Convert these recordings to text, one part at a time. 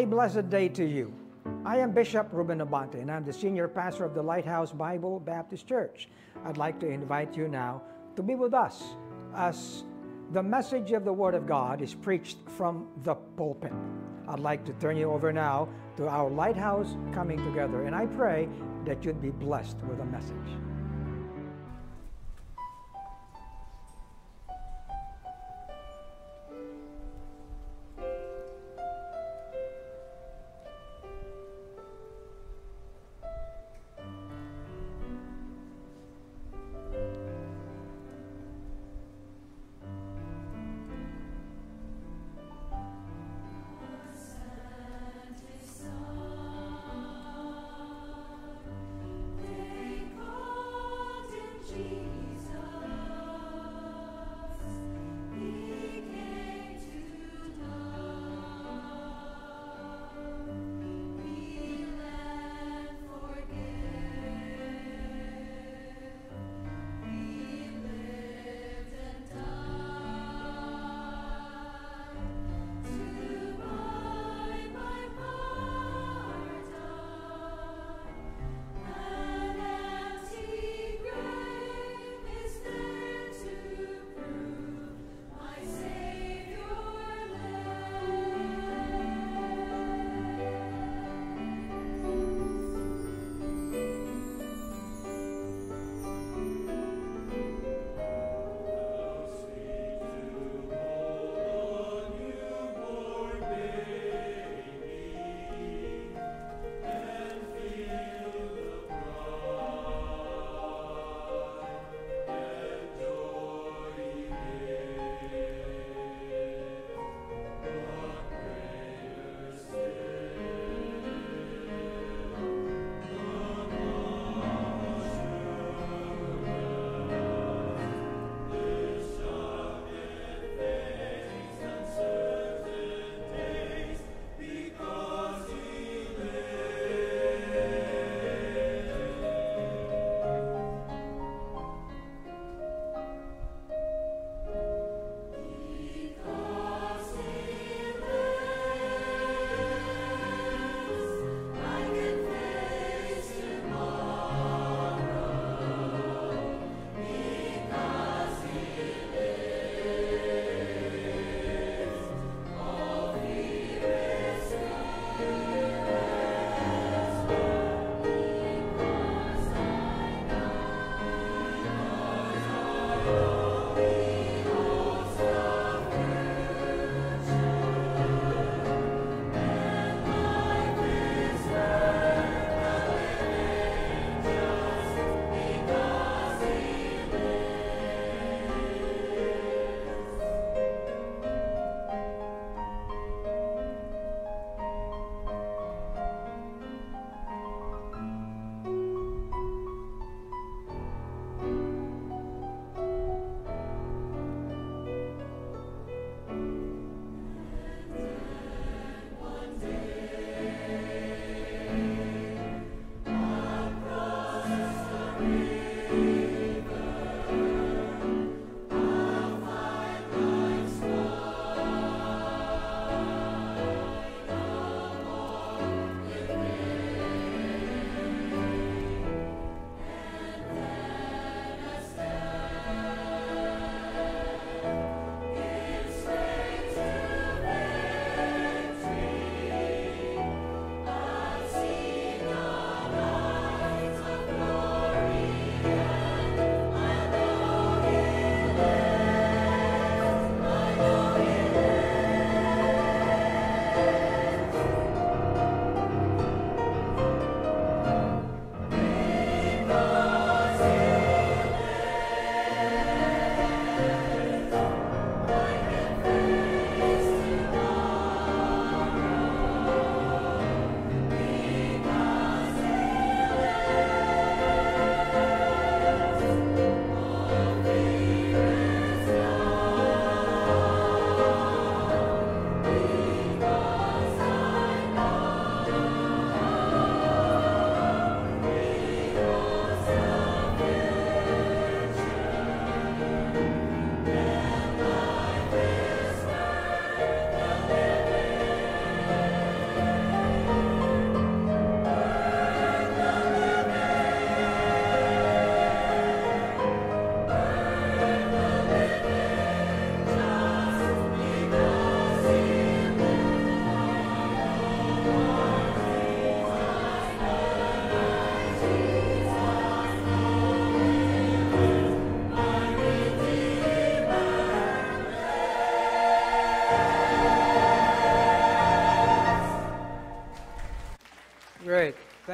A blessed day to you. I am Bishop Ruben Abante, and I'm the senior pastor of the Lighthouse Bible Baptist Church. I'd like to invite you now to be with us as the message of the Word of God is preached from the pulpit. I'd like to turn you over now to our Lighthouse Coming Together, and I pray that you'd be blessed with the message. They call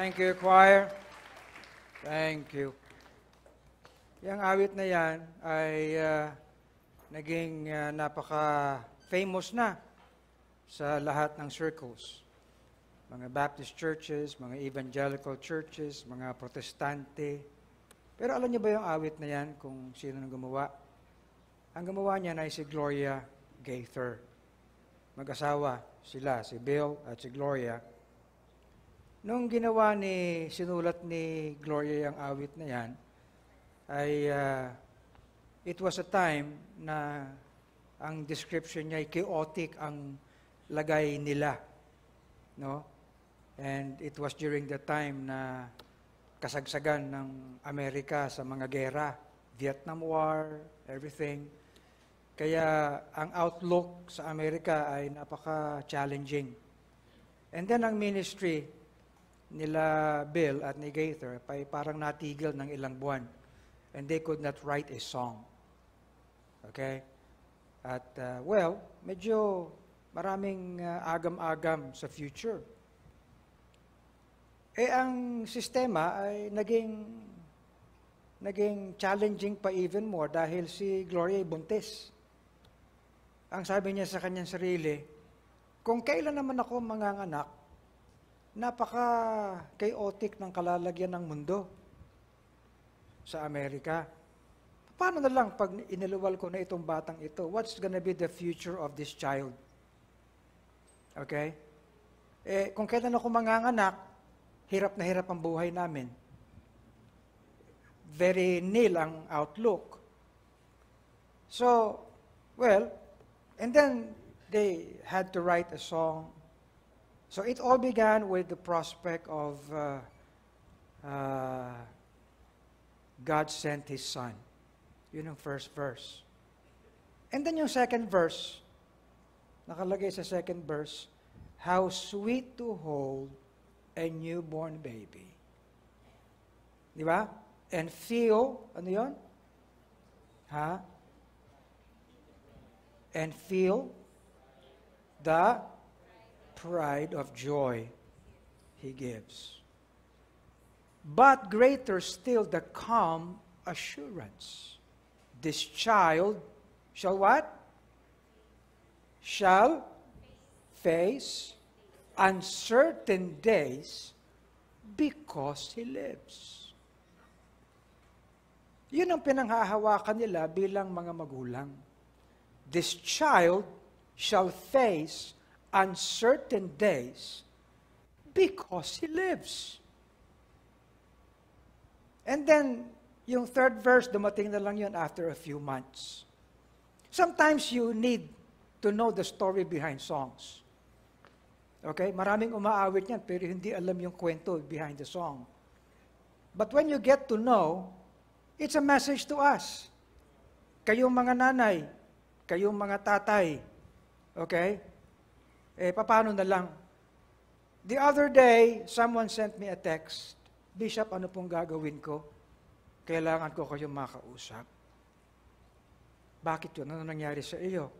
Thank you, choir. Thank you. Yang awit na yan ay naging napaka-famous na sa lahat ng circles. Mga Baptist churches, mga evangelical churches, mga protestante. Pero alam niyo ba yung awit na yan kung sino nang gumawa? Ang gumawa niya ay si Gloria Gaither. Mag-asawa sila, si Bill at si Gloria. Nung sinulat ni Gloria yung awit na yan, ay it was a time na ang description niya ay chaotic ang lagay nila. No? And it was during the time na kasagsagan ng Amerika sa mga gera, Vietnam War, everything. Kaya ang outlook sa Amerika ay napaka-challenging. And then ang ministry nila Bill at ni Gaither ay parang natigil ng ilang buwan. And they could not write a song. Okay? At, medyo maraming agam-agam sa future. Ang sistema ay naging challenging pa even more dahil si Gloria ay buntis. Ang sabi niya sa kanyang sarili, kung kailan naman ako manganganak, napaka-chaotic ng kalalagyan ng mundo sa Amerika. Paano na lang pag iniluwal ko na itong batang ito? What's gonna be the future of this child? Okay? Kung kailan ako manganganak, hirap na hirap ang buhay namin. Very nil ang outlook. So, and then they had to write a song. So it all began with the prospect of God sent His Son. Yun ang first verse. And then yung second verse, nakalagay sa second verse, how sweet to hold a newborn baby. Di ba? And feel, ano yun? And feel the pride of joy He gives. But greater still the calm assurance. This child shall what? Shall face uncertain days because He lives. Yun ang pinanghahawakan nila bilang mga magulang. This child shall face uncertain days because He lives. And then, yung third verse, dumating na lang yun after a few months. Sometimes you need to know the story behind songs. Okay? Maraming umaawit yan, pero hindi alam yung kwento behind the song. But when you get to know, it's a message to us. Kayong mga nanay, kayong mga tatay, okay? Paano na lang? The other day, someone sent me a text, Bishop, ano pong gagawin ko? Kailangan ko kayong makausap. Bakit yun? Ano nangyari sa iyo?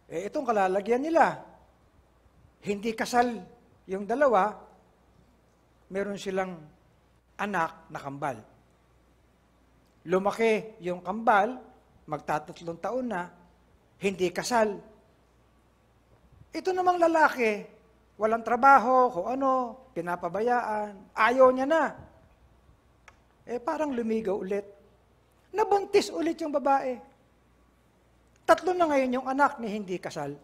Itong kalalagyan nila, hindi kasal yung dalawa, meron silang anak na kambal. Lumaki yung kambal, magtatatlong taon na, hindi kasal. Ito namang lalaki, walang trabaho, kung ano, pinapabayaan, ayaw niya na. Parang lumigaw ulit. Nabuntis ulit yung babae. 3 na ngayon yung anak ni hindi kasal.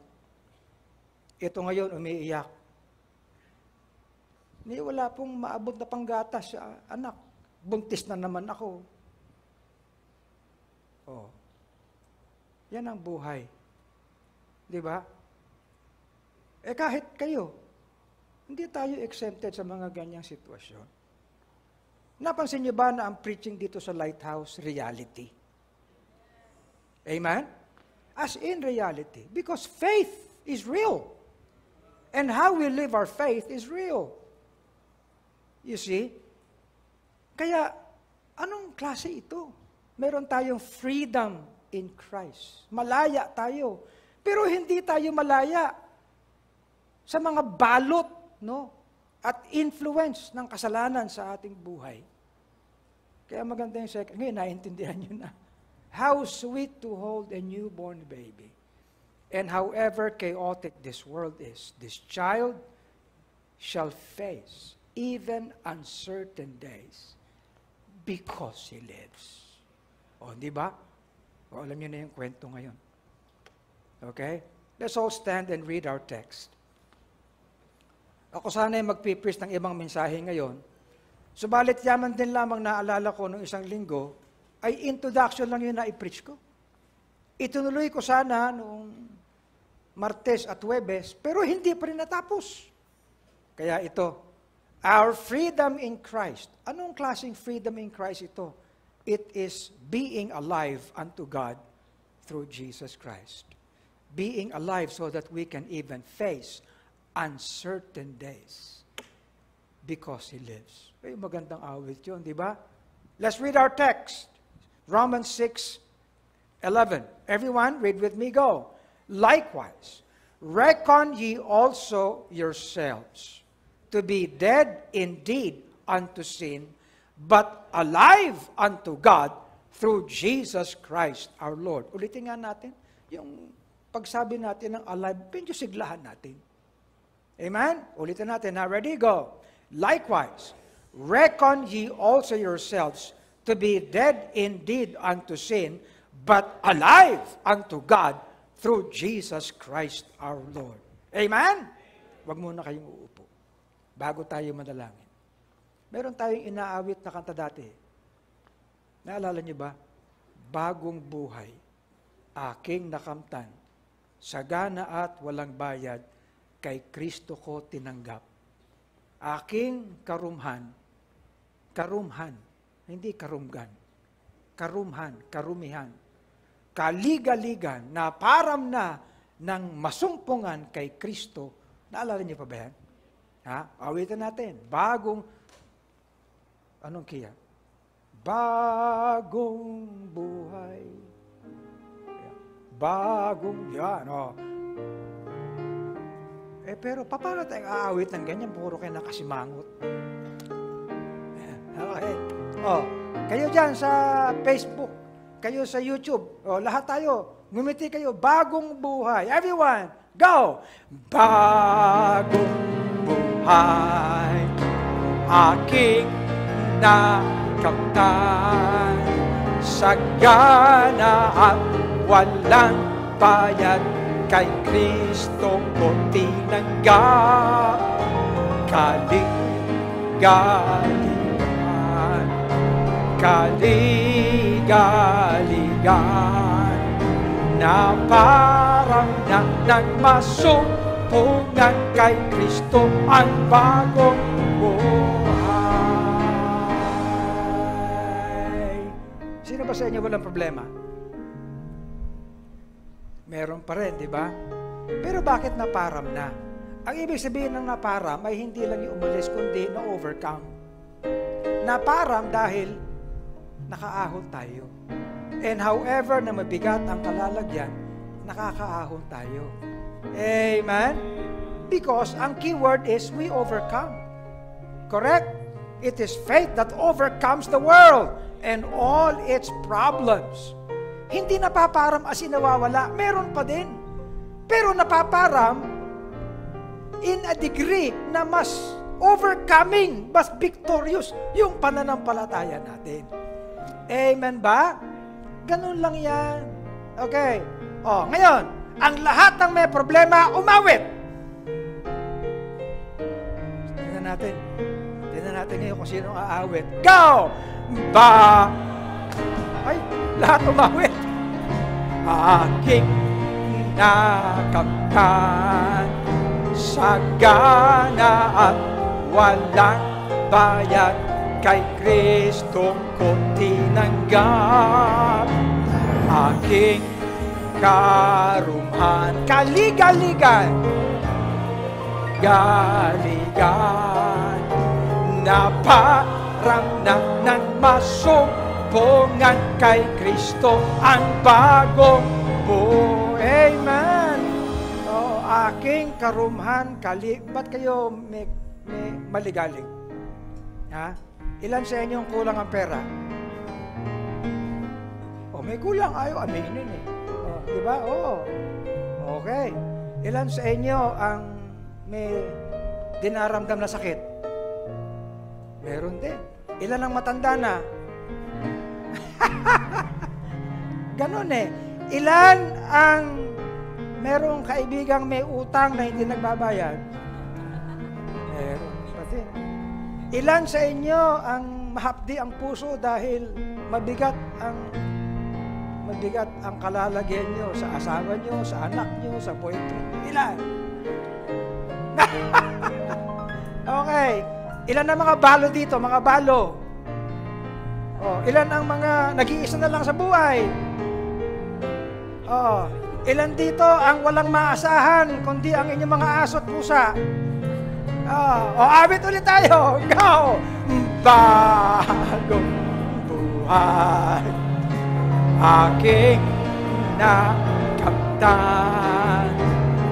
Ito ngayon umiiyak. Wala pong maabot na panggatas sa anak. Buntis na naman ako. Yan ang buhay. Di ba? Kahit kayo, hindi tayo exempted sa mga ganyang sitwasyon. Napansin niyo ba na ang preaching dito sa Lighthouse, reality? Amen? As in reality. Because faith is real. And how we live our faith is real. You see? Kaya, anong klase ito? Meron tayong freedom in Christ. Malaya tayo. Pero hindi tayo malaya sa mga balot, no? at influence ng kasalanan sa ating buhay. Kaya maganda yung second. Ngayon, naiintindihan nyo na. How sweet to hold a newborn baby. And however chaotic this world is, this child shall face even uncertain days because he lives. O, di ba? O, alam nyo na yung kwento ngayon. Okay? Let's all stand and read our text. Ako sana ay magpipreach ng ibang mensahe ngayon. Subalit yaman din lamang naalala ko nung isang linggo, ay introduction lang yun na i-preach ko. Itunuloy ko sana noong Martes at Huwebes, pero hindi pa rin natapos. Kaya ito, our freedom in Christ. Anong klaseng freedom in Christ ito? It is being alive unto God through Jesus Christ. Being alive so that we can even face uncertain days because He lives. Ay, magandang awit yun, di ba? Let's read our text. Romans 6:11. Everyone, read with me, go. Likewise, reckon ye also yourselves to be dead indeed unto sin, but alive unto God through Jesus Christ our Lord. Ulitin nga natin, yung pagsabi natin ng alive, medyo siglahan natin. Amen? Ulitin natin. Now, ready? Go. Likewise, reckon ye also yourselves to be dead indeed unto sin, but alive unto God through Jesus Christ our Lord. Amen? Huwag muna kayong uupo bago tayo manalangin. Meron tayong inaawit na kanta dati. Naalala niyo ba? Bagong buhay, aking nakamtan, sagana at walang bayad, kay Kristo ko tinanggap. Aking karumhan, hindi karumgan, karumihan, kaligaligan na param na ng masumpungan kay Kristo. Naalala niyo pa ba yan? Ha? Awitan natin. Anong kaya? Bagong buhay. Yan, oh. Pero paano tayong aawit ng ganyan? Puro kayo nakasimangot. Okay. Oh, kayo dyan sa Facebook, kayo sa YouTube, lahat tayo, ngumiti kayo, bagong buhay. Everyone, go! Bagong buhay, aking nakamtan, sagana at walang bayad, kay Kristo ko tinanggap. Kaligaligan na parang ng masumpungan kay Kristo ang bagong buhay. Sino ba sa inyo walang problema? Meron pa rin, di ba? Pero bakit naparam na? Ang ibig sabihin ng naparam ay hindi lang yung umalis, kundi na-overcome. Naparam dahil nakaahon tayo. And however na mabigat ang kalalagyan, nakakaahon tayo. Amen? Because ang keyword is we overcome. Correct? It is faith that overcomes the world and all its problems. Hindi napaparam as in nawawala. Meron pa din. Pero napaparam in a degree na mas overcoming, mas victorious yung pananampalataya natin. Amen ba? Ganun lang yan. Okay. Ngayon, ang lahat ng may problema, umawit. Tingnan natin ngayon kung sino ang aawit. Go! Lahat umawit. Aking nakamtan, sagana at walang bayad, kay Kristo ko tinanggap. Aking karumhan, kaligaligan, na parang ng masumpungan kay Kristo ang bagong buhay. Amen. Aking karumhan, ba't kayo may may maligalig? Ha? Ilan sa inyo ang kulang ang pera? O, may kulang, ayaw aminin eh. O, di ba? Oo. Okay. Ilan sa inyo ang may dinaramdam na sakit? Meron din. Ilan ang matanda na? Ganon eh. Ilan ang merong kaibigang may utang na hindi nagbabayad? Meron pati. Ilan sa inyo ang mahapdi ang puso dahil mabigat ang kalalagyan nyo sa asawa nyo, sa anak nyo, sa boyfriend nyo? Ilan? Okay. Ilan ang mga balo dito? Mga balo. Oh, ilan ang mga nag-iisa na lang sa buhay? Oh, ilan dito ang walang maasahan kundi ang inyong mga aso at pusa? Oh, awit ulit tayo. Go! Bagong buhay aking nakamtan,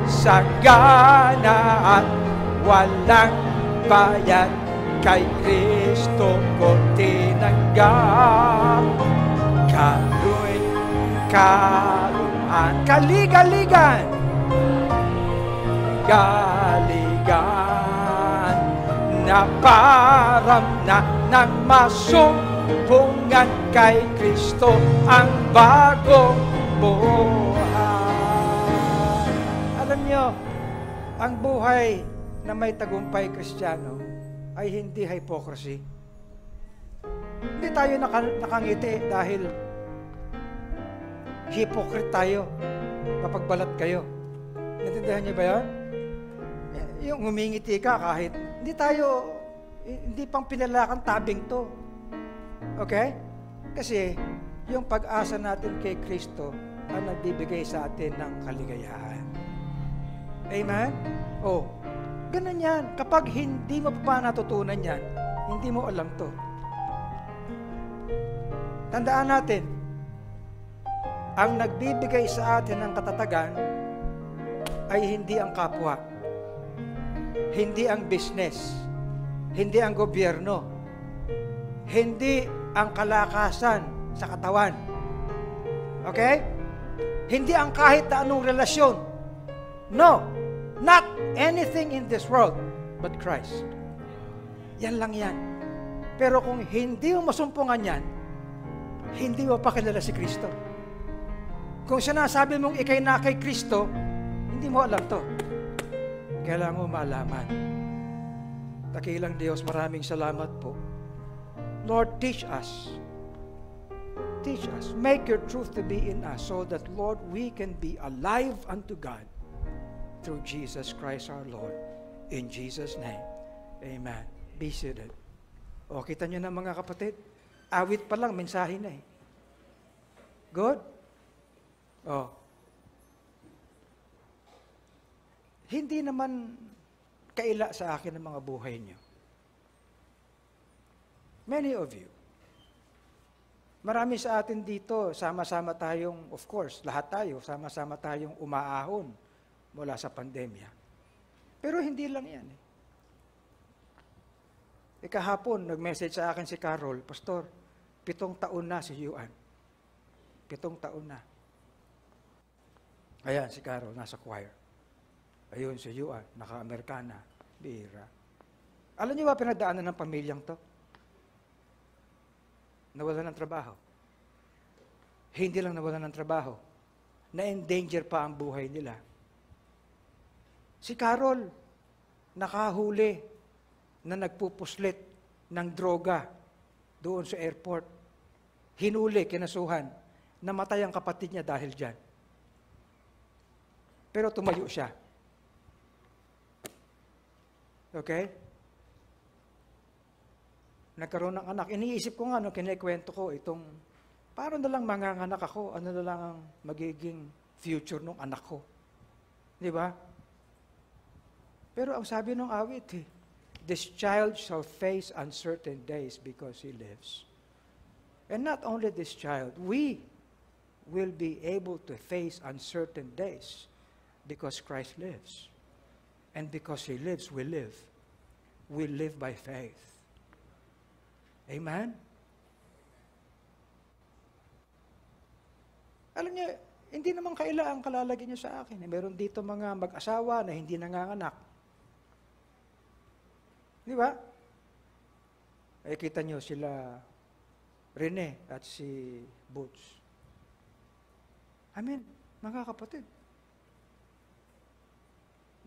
sagana at walang bayad kay Kristo ko tinanggap. Kalu'y kaluan, kaligaligan, galigan, na param na ng masumpungan kay Kristo ang bagong buhay. Alam nyo, ang buhay na may tagumpay Kristiyano ay hindi hypocrisy. Hindi tayo nakangiti dahil hypocrite tayo kapag balat kayo. Naintindihan niyo ba yan? Yung humingiti ka kahit hindi pang pinalakan tabing to. Okay? Kasi yung pag-asa natin kay Kristo ang nagbibigay sa atin ng kaligayahan. Amen? Oh, ganun yan. Kapag hindi mo pa natutunan yan, hindi mo alam to. Tandaan natin, ang nagbibigay sa atin ng katatagan ay hindi ang kapwa, hindi ang business, hindi ang gobyerno, hindi ang kalakasan sa katawan. Okay? Hindi ang kahit na anong relasyon. No, not anything in this world but Christ. Yan lang yan. Pero kung hindi mo masumpungan yan, hindi mo pa kilala si Kristo. Kung sinasabi mong ikay na kay Kristo, hindi mo alam to. Kailangan mo malaman. Dakilang Diyos, maraming salamat po. Lord, teach us. Teach us. Make your truth to be in us so that, Lord, we can be alive unto God through Jesus Christ our Lord. In Jesus' name, amen. Be seated. O, kita nyo na mga kapatid, awit pa lang, mensahe na eh. Good? O. Hindi naman kaila sa akin ang mga buhay nyo. Many of you. Marami sa atin dito, sama-sama tayong, of course, lahat tayo, sama-sama tayong umaahon mula sa pandemya. Pero hindi lang yan eh. Kahapon, nag-message sa akin si Carol, Pastor, 7 taon na si Yuan. 7 taon na. Ayan, si Carol, nasa choir. Ayun, si Yuan, naka-Amerikana, bihira. Alam niyo ba pinagdaanan ng pamilyang to? Nawalan ng trabaho. Hindi lang nawalan ng trabaho. Na-endanger pa ang buhay nila. Si Carol, nakahuli na nagpupuslit ng droga doon sa airport. Hinuli, kinasuhan. Namatay ang kapatid niya dahil dyan. Pero tumayo siya. Okay? Nagkaroon ng anak. Iniisip ko nga, kinikwento ko itong, paano na lang manganganak ako, ano na lang ang magiging future ng anak ko. Di ba? Pero ang sabi ng awit, this child shall face uncertain days because he lives. And not only this child, we will be able to face uncertain days because Christ lives. And because He lives, we live. we live by faith. Amen? Alam niyo, hindi naman kailangan kalalagyan niyo sa akin. Meron dito mga mag-asawa na hindi nanganganak. Di ba? Eh, kita niyo sila Rene at si Boots. Amen, mga kapatid.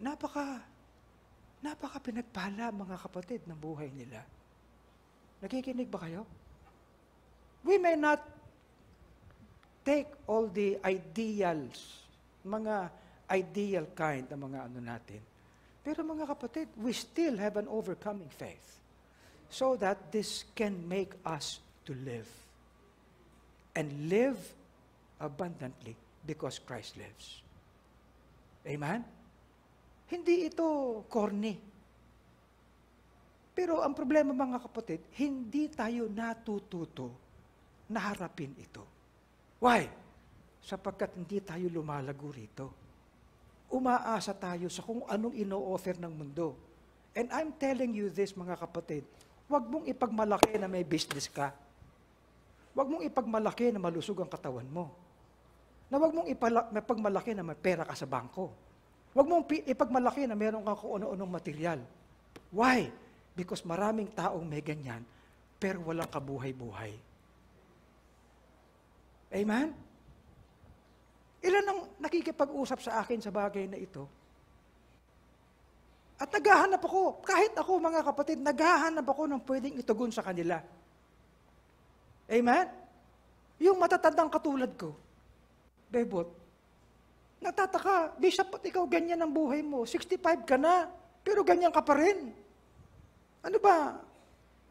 Napaka pinagpala, mga kapatid, ng buhay nila. Nakikinig ba kayo? We may not take all the ideals, mga ideal kind na mga ano natin. Pero mga kapatid, we still have an overcoming faith so that this can make us to live. And live abundantly because Christ lives. Amen? Hindi ito corny. Pero ang problema, mga kapatid, hindi tayo natututo na harapin ito. Why? Sapagkat hindi tayo lumalago rito. Umaasa tayo sa kung anong ino-offer ng mundo. And I'm telling you this, mga kapatid, huwag mong ipagmalaki na may business ka. Huwag mong ipagmalaki na malusog ang katawan mo. Na huwag mong ipagmalaki na may pera ka sa bangko. Huwag mong ipagmalaki na meron kang kung ano-anong material. Why? Because maraming taong may ganyan, pero walang kabuhay-buhay. Amen? Ilan ang nakikipag-usap sa akin sa bagay na ito? At naghahanap ako, kahit ako mga kapatid, naghahanap ako ng pwedeng itugon sa kanila. Amen? Yung matatandang katulad ko, Bebot, natataka, Bishop, ba't ikaw ganyan ang buhay mo? 65 ka na, pero ganyan ka pa rin. Ano ba?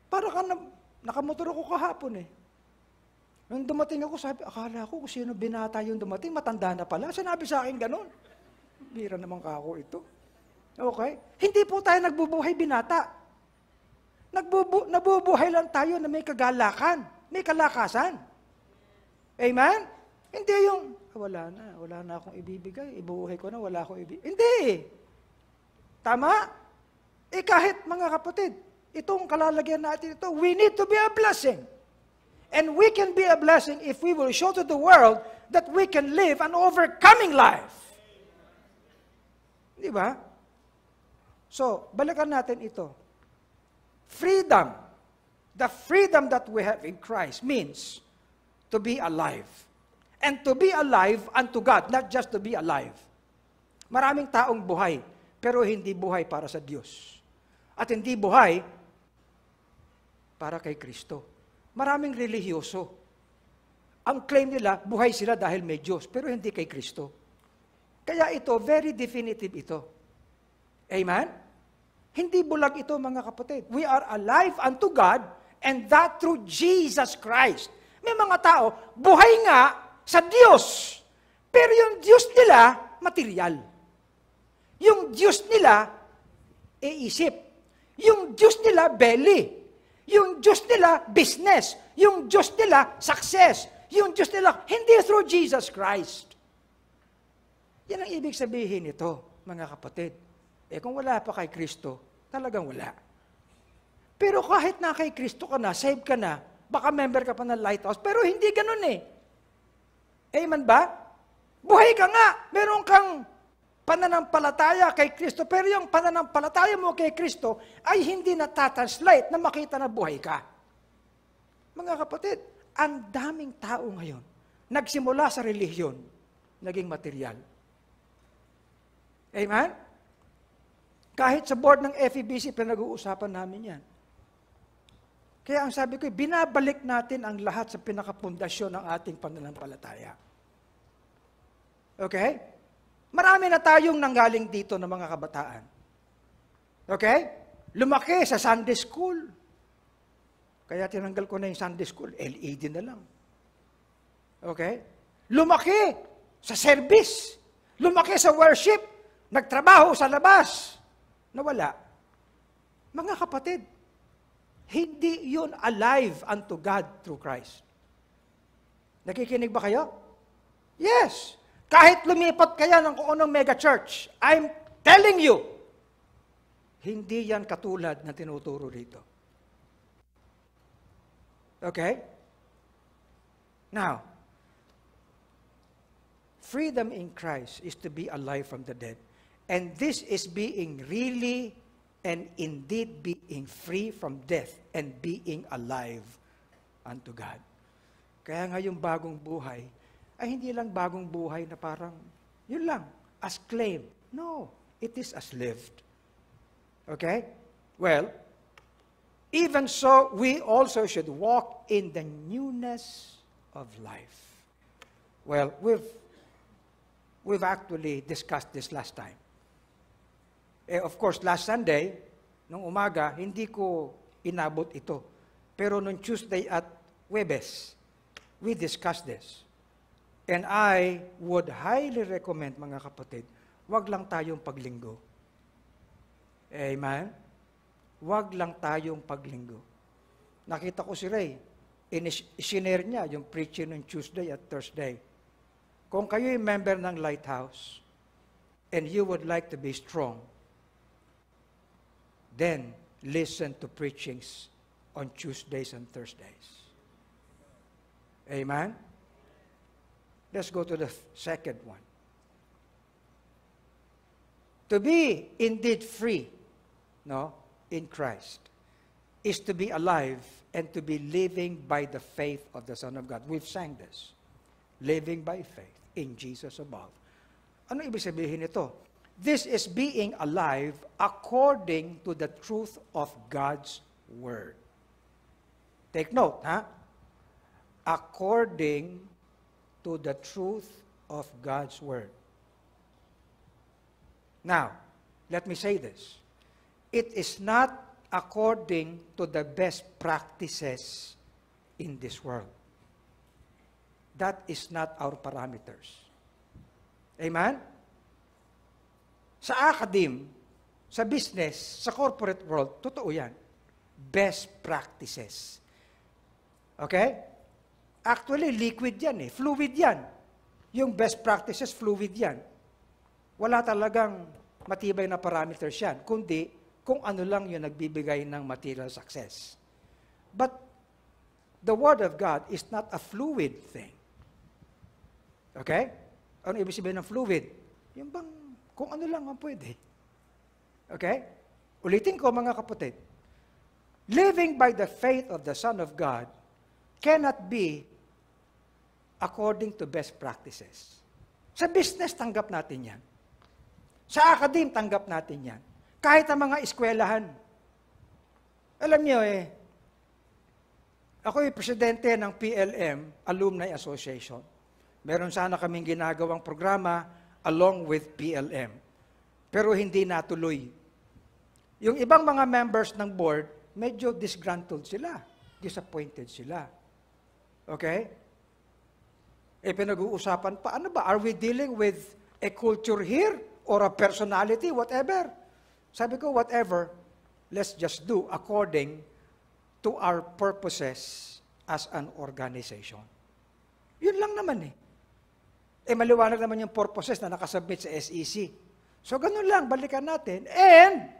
Para ka na, nakamotor ako kahapon eh. Nung dumating ako, sabi, akala ko kung sino binata yung dumating, matanda na pala. Sinabi sa akin ganun. Bira naman ka ako ito. Okay? Hindi po tayo nagbubuhay binata. Nabubuhay lang tayo na may kagalakan, may kalakasan. Amen? Hindi yung, wala na akong ibibigay, ibubuhay ko na, wala akong ibibigay. Hindi. Tama? Kahit mga kapatid, itong kalalagyan natin ito, we need to be a blessing. And we can be a blessing if we will show to the world that we can live an overcoming life. Di ba? So, balikan natin ito. Freedom. The freedom that we have in Christ means to be alive. And to be alive unto God, not just to be alive. Maraming taong buhay, pero hindi buhay para sa Diyos. At hindi buhay para kay Kristo. Maraming relihiyoso. Ang claim nila, buhay sila dahil may Diyos, pero hindi kay Kristo. Kaya ito, very definitive ito. Amen? Hindi bulag ito, mga kapatid. We are alive unto God, and that through Jesus Christ. May mga tao, buhay nga sa Diyos, pero yung Diyos nila, material. Yung Diyos nila, isip. Yung Diyos nila, belly. Yung Diyos nila, business. Yung Diyos nila, success. Yung Diyos nila, hindi through Jesus Christ. Yan ang ibig sabihin nito, mga kapatid. Kung wala pa kay Kristo, talagang wala. Pero kahit na kay Kristo ka na, saved ka na, baka member ka pa ng Lighthouse, pero hindi ganun eh. Amen ba? Buhay ka nga. Meron kang pananampalataya kay Kristo, pero yung pananampalataya mo kay Kristo ay hindi natatranslate na makita na buhay ka. Mga kapatid, ang daming tao ngayon, nagsimula sa relihiyon, naging material. Amen? Kahit sa board ng FEBC, pinag-uusapan namin yan. Kaya ang sabi ko, binabalik natin ang lahat sa pinakapundasyon ng ating pananampalataya. Okay? Marami na tayong nanggaling dito ng mga kabataan. Okay? Lumaki sa Sunday school. Kaya tinanggal ko na yung Sunday school, LED na lang. Okay? Lumaki sa service. Lumaki sa worship. Nagtrabaho sa labas. Nawala. Mga kapatid, hindi yun alive unto God through Christ. Nakikinig ba kayo? Yes. Kahit lumipat kaya ng kung anong mega church, I'm telling you, Hindi yan katulad na tinuturo dito. Okay? Now, freedom in Christ is to be alive from the dead. And this is being really and indeed being free from death and being alive unto God. Kaya nga yung bagong buhay, ay hindi lang bagong buhay na parang, yun lang, as claimed. No, it is as lived. Okay? Well, even so, we also should walk in the newness of life. Well, we've actually discussed this last time. Of course, last Sunday, nung umaga, hindi ko inabot ito. Pero nung Tuesday at Webes, we discussed this. And I would highly recommend, mga kapatid, wag lang tayong paglinggo. Amen? Wag lang tayong paglinggo. Nakita ko si Ray, isinare niya yung preaching ng Tuesday at Thursday. Kung kayo'y member ng Lighthouse, and you would like to be strong, then listen to preachings on Tuesdays and Thursdays. Amen? Let's go to the second one. To be indeed free, in Christ, is to be alive and to be living by the faith of the Son of God. We've sang this. Living by faith in Jesus above. Ano ibig sabihin nito? This is being alive according to the truth of God's Word. Take note, according to the truth of God's Word. Now, let me say this. It is not according to the best practices in this world. That is not our parameters. Amen? Sa academe, sa business, sa corporate world, totoo yan. Best practices. Okay? Actually, liquid yan fluid yan. Yung best practices, fluid yan. Wala talagang matibay na parameters yan, kundi kung ano lang yung nagbibigay ng material success. But the Word of God is not a fluid thing. Okay? Ano ibig sabihin ng fluid? Yung bang, kung ano lang ang pwede. Okay? Ulitin ko, mga kapatid. Living by the faith of the Son of God cannot be according to best practices. Sa business, tanggap natin yan. Sa academe, tanggap natin yan. Kahit ang mga eskwelahan. Alam niyo ako'y presidente ng PLM, Alumni Association. Meron sana kaming ginagawang programa along with PLM. Pero hindi natuloy. Yung ibang mga members ng board, medyo disgruntled sila. Disappointed sila. Okay? Pinag-uusapan pa, ano ba? Are we dealing with a culture here? Or a personality? Whatever. Sabi ko, whatever, let's just do according to our purposes as an organization. Yun lang naman maliwanag naman yung purposes na nakasubmit sa SEC. So, ganun lang, balikan natin. And,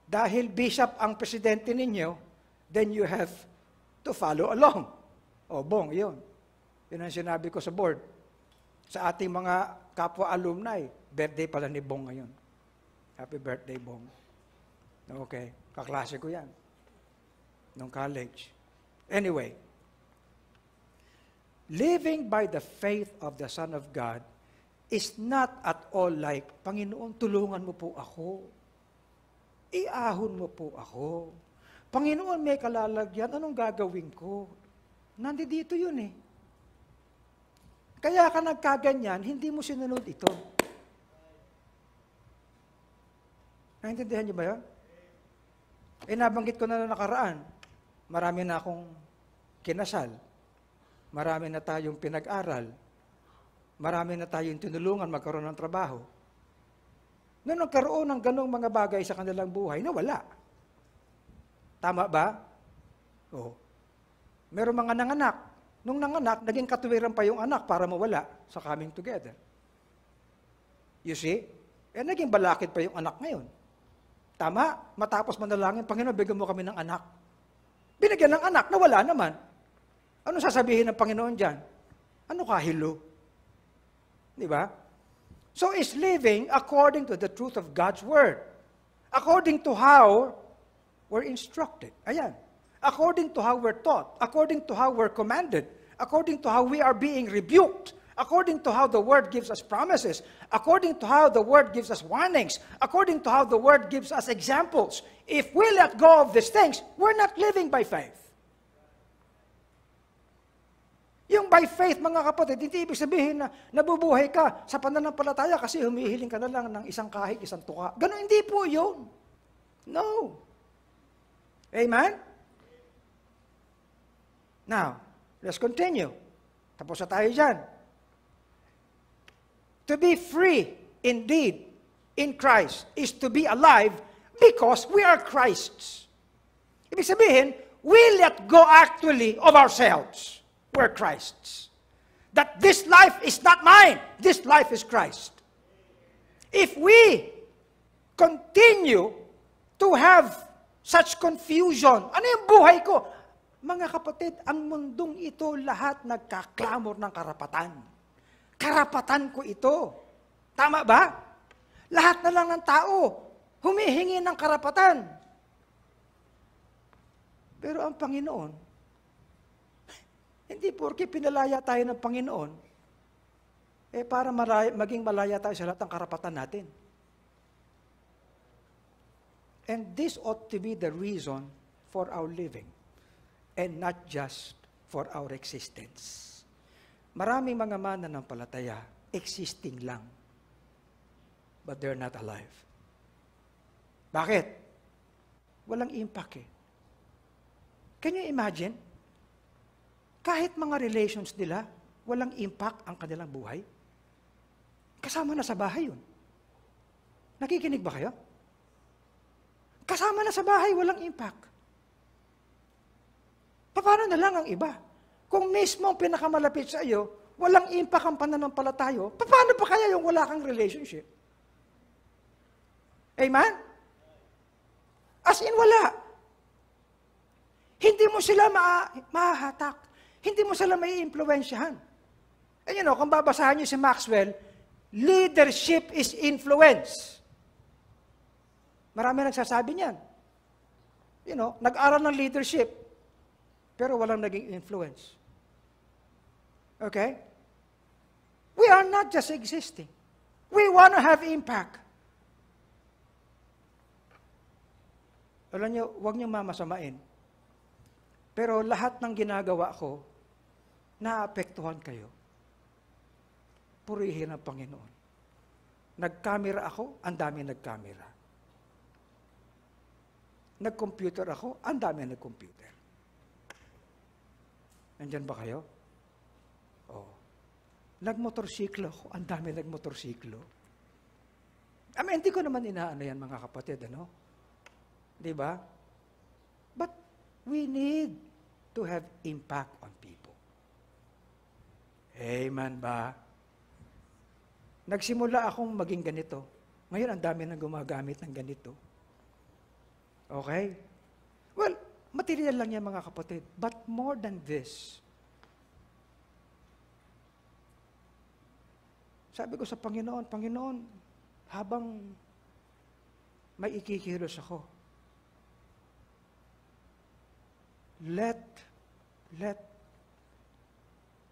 dahil bishop ang presidente ninyo, then you have to follow along. Bong, yun. Yun ang sinabi ko sa board. Sa ating mga kapwa alumni, birthday pala ni Bong ngayon. Happy birthday, Bong. Okay, kaklase ko yan. Nung college. Anyway, living by the faith of the Son of God is not at all like, Panginoon, tulungan mo po ako. Iahon mo po ako. Panginoon, may kalalagyan, anong gagawin ko? Nandito yun Kaya ka nagkaganyan, hindi mo sinunod ito. Naintindihan niyo ba yun? Nabanggit ko na nakaraan. Marami na akong kinasal. Marami na tayong pinag-aral. Marami na tayong tinulungan magkaroon ng trabaho. Nung nagkaroon ng ganong mga bagay sa kanilang buhay, nawala. Tama ba? Oo. Meron mga nanganak. Nung nanganak, naging katuwiran pa yung anak para mawala sa coming together. You see? Naging balakid pa yung anak ngayon. Tama? Matapos manalangin, Panginoon, bigyan mo kami ng anak. Binigyan ng anak na wala naman. Ano sasabihin ng Panginoon dyan? Ano kahilo? Di ba? So it's living according to the truth of God's Word. According to how we're instructed. Ayan. According to how we're taught. According to how we're commanded. According to how we are being rebuked. According to how the Word gives us promises. According to how the Word gives us warnings. According to how the Word gives us examples. If we let go of these things, we're not living by faith. Yung by faith, mga kapatid, hindi ibig sabihin na nabubuhay ka sa pananampalataya kasi humihiling ka na lang ng isang kahig, isang tuka. Ganon, hindi po yun. No. Amen? Now, let's continue. Tapos na tayo dyan. To be free, indeed, in Christ, is to be alive because we are Christ's. Ibig sabihin, we let go actually of ourselves. We're Christ's. That this life is not mine. This life is Christ. If we continue to have such confusion, ano yung buhay ko? Mga kapatid, ang mundong ito lahat nagkaklamor ng karapatan. Karapatan ko ito. Tama ba? Lahat na lang ng tao humihingi ng karapatan. Pero ang Panginoon, hindi porke pinalaya tayo ng Panginoon, para maging malaya tayo sa lahat ng karapatan natin. And this ought to be the reason for our living, and not just for our existence. Maraming mga mananampalataya, existing lang, but they're not alive. Bakit? Walang impact eh. Can you imagine? Kahit mga relations nila, walang impact ang kanilang buhay. Kasama na sa bahay yun. Nakikinig ba kayo? Kasama na sa bahay, walang impact. Paano na lang ang iba? Kung mismo ang pinakamalapit sa iyo, walang impact ang pananampalatayo, paano pa kaya yung wala kang relationship? Amen? As in, wala. Hindi mo sila mahahatak. Hindi mo sila may influensyahan. And kung babasahan niyo si Maxwell, leadership is influence. Marami nagsasabi niyan. Nag-aral ng leadership, pero walang naging influence. Okay? We are not just existing. We want to have impact. Alam niyo, huwag niyo mamasamain. Pero lahat ng ginagawa ko, naapektuhan kayo. Purihin ang Panginoon. Nag-camera ako, ang dami nag-camera. Nag-computer ako, ang dami nag-computer. Nandyan ba kayo? Oh. Nag-motorsiklo ako, ang dami nag-motorsiklo. Hindi ko naman inaano yan, mga kapatid, ano? Di ba? But we need to have impact on people. Amen ba? Nagsimula akong maging ganito. Ngayon, ang dami nang gumagamit ng ganito. Okay? Well, material lang yan, mga kapatid. But more than this, sabi ko sa Panginoon, Panginoon, habang may ikikilos ako, let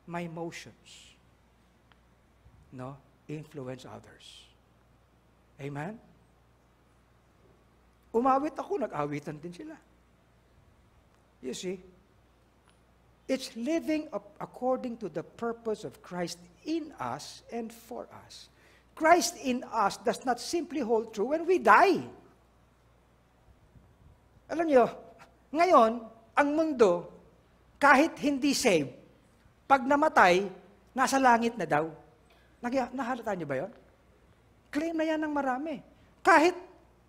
my emotions influence others. Amen? Umawit ako, nag-awitan din sila. You see, it's living according to the purpose of Christ in us and for us. Christ in us does not simply hold true when we die. Alam niyo, ngayon, ang mundo, kahit hindi saved, pag namatay, nasa langit na daw. Nahalata niyo ba yun? Claim na yan ng marami. Kahit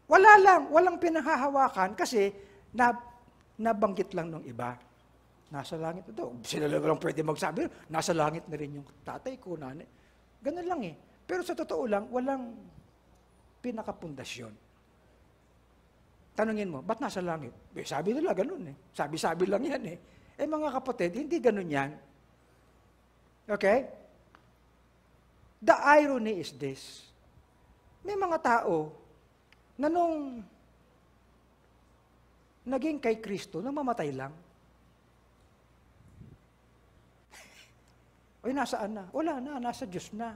walang pinanghahawakan kasi nabanggit lang ng iba. Nasa langit na daw. Sila lang pwede magsabi, nasa langit na rin yung tatay ko, nanay. Ganun lang eh. Pero sa totoo lang, walang pinakapundasyon. Tanungin mo, ba't nasa langit? Sabi nila ganun eh. Sabi-sabi lang yan eh. Mga kapatid, hindi ganun yan. Okay? The irony is this. May mga tao na nung naging kay Kristo, namamatay lang. Nasaan na? Wala na, nasa Diyos na.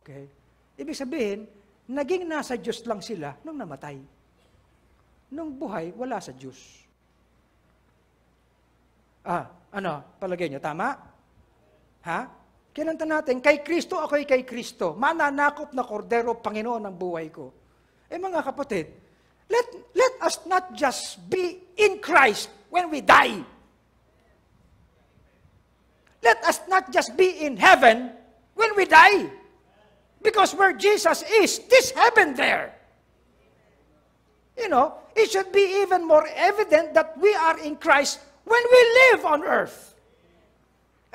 Okay. Ibig sabihin, naging nasa Diyos lang sila nung namatay. Nung buhay, wala sa Diyos. Palagay niyo, tama? Ha? Kinanta natin, kay Kristo, ako'y kay Kristo. Mananakop na kordero, Panginoon ng buhay ko. Mga kapatid, let us not just be in Christ when we die. Let us not just be in heaven when we die. Because where Jesus is, this heaven there. It should be even more evident that we are in Christ when we live on earth.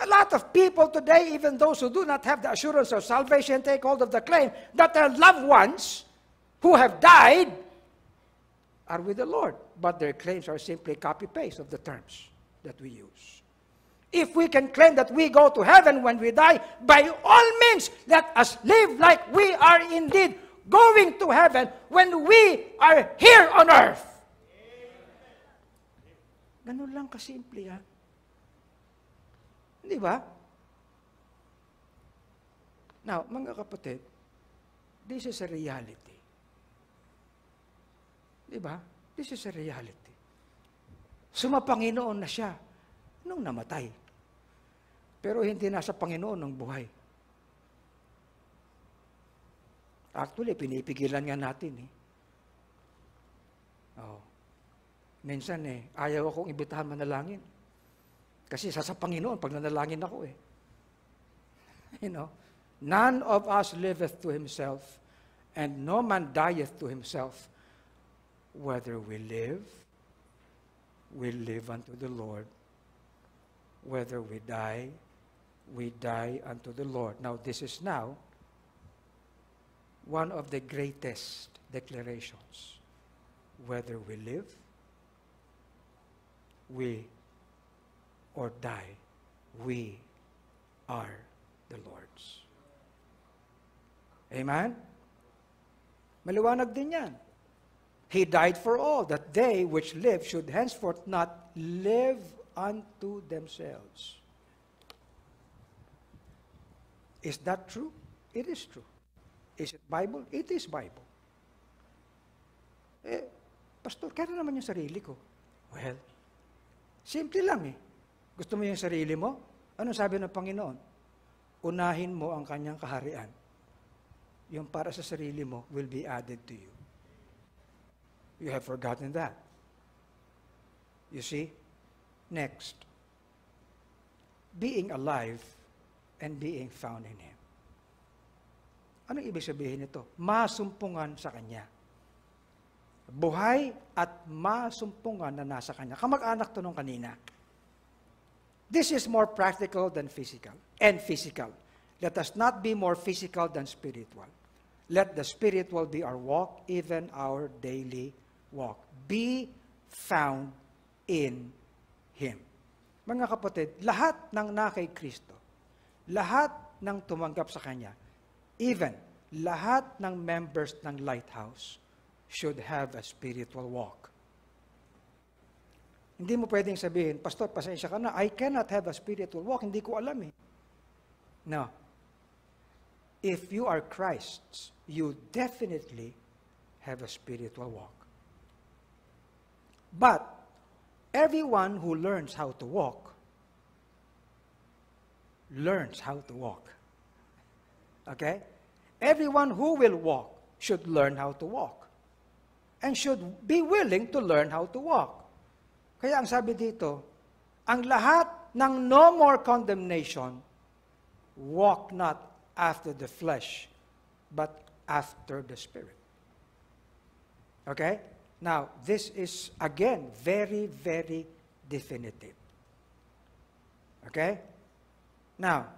A lot of people today, even those who do not have the assurance of salvation, take hold of the claim that their loved ones who have died are with the Lord. But their claims are simply copy-paste of the terms that we use. If we can claim that we go to heaven when we die, by all means, let us live like we are indeed going to heaven when we are here on earth. Ganun lang kasimple yan. Di ba? Now, mga kapatid, this is a reality. Di ba? This is a reality. Sumapanginoon na siya nung namatay. Pero hindi nasa Panginoon ng buhay. Actually, pinipigilan nga natin eh. Minsan ayaw akong imbitahan manalangin. Kasi sa Panginoon, pag nanalangin ako eh. None of us liveth to himself, and no man dieth to himself. Whether we live unto the Lord. Whether we die unto the Lord. Now, this is now one of the greatest declarations. Whether we live, or die, we are the Lord's. Amen? Maliwanag din yan. He died for all, that they which live should henceforth not live unto themselves. Is that true? It is true. Is it Bible? It is Bible. Pastor, kaya naman yung sarili ko. Well, simple lang eh. Gusto mo yung sarili mo? Ano sabi ng Panginoon? Unahin mo ang kanyang kaharian. Yung para sa sarili mo will be added to you. You have forgotten that. You see? Next. Being alive and being found in Him. Anong ibig sabihin nito? Masumpungan sa Kanya. Buhay at masumpungan na nasa Kanya. Kamag-anak to nung kanina. This is more practical than physical. And physical. Let us not be more physical than spiritual. Let the spiritual be our walk, even our daily walk. Be found in Him. Mga kapatid, lahat ng nakay Kristo, lahat ng tumanggap sa Kanya, even lahat ng members ng Lighthouse should have a spiritual walk. Hindi mo pwedeng sabihin, Pastor, pasensya ka na, I cannot have a spiritual walk. Hindi ko alam eh. No. If you are Christ's, you definitely have a spiritual walk. But, everyone who learns how to walk, learns how to walk. Okay? Everyone who will walk should learn how to walk. And should be willing to learn how to walk. Kaya ang sabi dito, ang lahat ng no more condemnation, walk not after the flesh, but after the Spirit. Okay? Now, this is, again, very, very definitive. Okay? Now,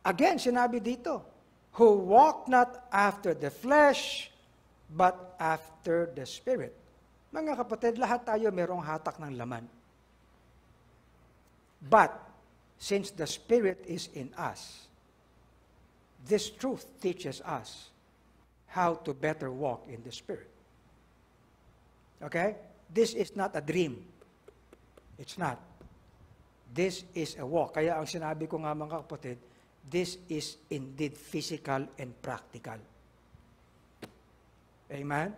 again, sinabi dito, who walk not after the flesh, but after the Spirit. Mga kapatid, lahat tayo merong hatak ng laman. But, since the Spirit is in us, this truth teaches us how to better walk in the Spirit. Okay? This is not a dream. It's not. This is a walk. Kaya ang sinabi ko nga mga kapatid, this is indeed physical and practical. Amen?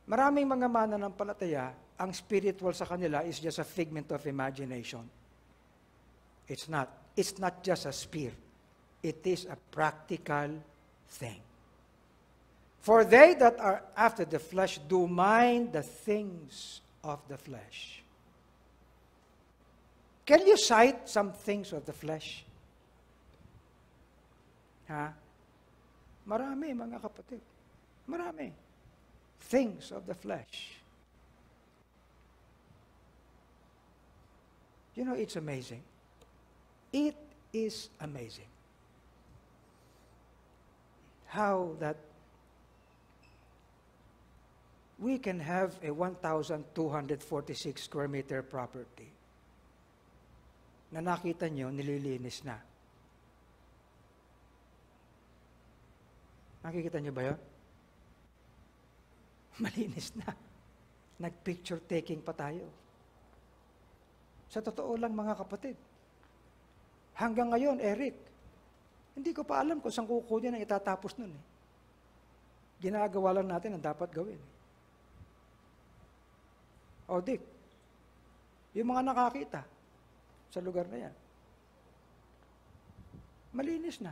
Maraming mga mananampalataya, ang spiritual sa kanila is just a figment of imagination. It's not. It's not just a spirit. It is a practical thing. For they that are after the flesh do mind the things of the flesh. Can you cite some things of the flesh? Ha? Marami, mga kapatid. Marami. Things of the flesh. You know, it's amazing. It is amazing how that we can have a 1,246 square meter property na nakita nyo, nililinis na. Nakikita nyo ba yun? Malinis na. Nag-picture taking pa tayo. Sa totoo lang mga kapatid, hanggang ngayon, Eric, hindi ko pa alam kung saan kukunin ang itatapos nun. Ginagawa lang natin ang dapat gawin. O Dick, yung mga nakakita sa lugar na yan, malinis na.